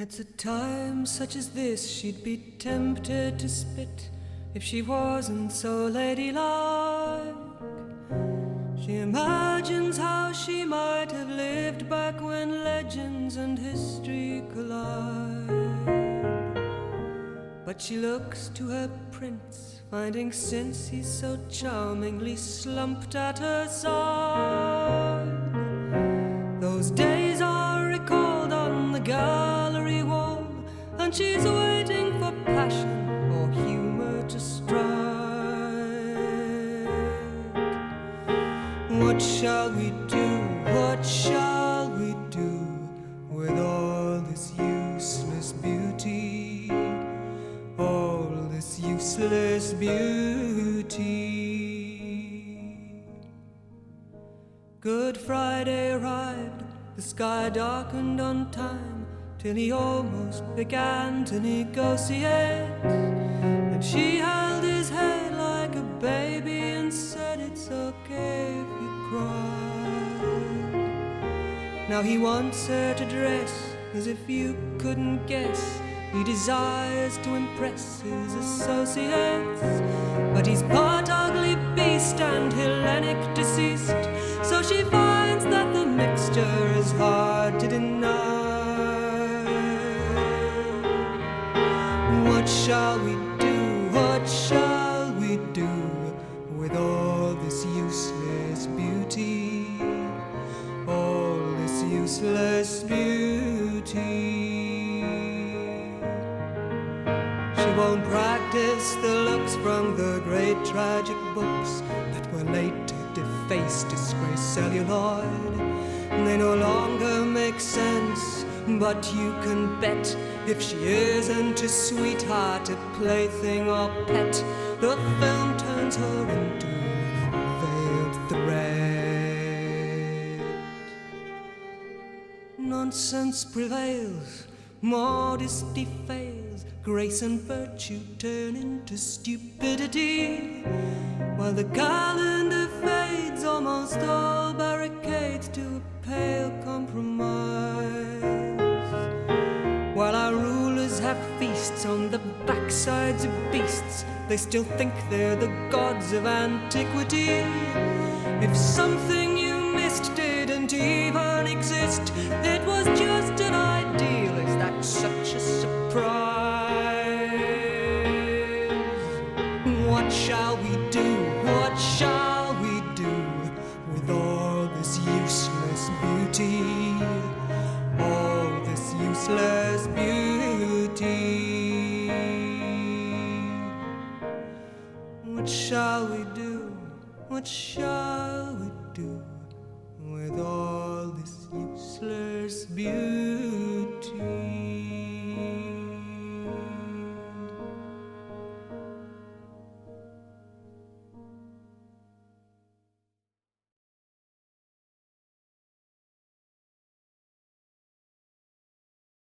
It's a time such as this she'd be tempted to spit if she wasn't so ladylike. She imagines how she might have lived back when legends and history collide. But she looks to her prince, finding since he's so charmingly slumped at her side. Those days are recalled on the gallery wall, and she's waiting for passion or humor to strike. What shall we do? What shall we do with all this useless beauty? All this useless beauty. Good Friday arrived, the sky darkened on time, till he almost began to negotiate. And she held his head like a baby and said, "It's okay if you cry." Now he wants her to dress as if you couldn't guess. He desires to impress his associates, but he's part ugly beast and Hellenic deceased, so she finds that the mixture is hard to deny. What shall we do? What shall we do with all this useless beauty? All this useless beauty. She won't practice the looks from the great tragic books that were later defaced, disgraced celluloid. They no longer make sense, but you can bet if she isn't a sweetheart, a plaything or pet, the film turns her into an unveiled thread. Nonsense prevails, modesty fails, grace and virtue turn into stupidity, while the calendar fades, almost all barricades to a pale compromise. While our rulers have feasts on the backsides of beasts, they still think they're the gods of antiquity. If something you missed didn't even exist, it was just an ideal. Is that such a surprise? What shall we do? What shall we do with all this useless beauty? All this useless beauty. What shall we do? What shall we do with all this useless beauty?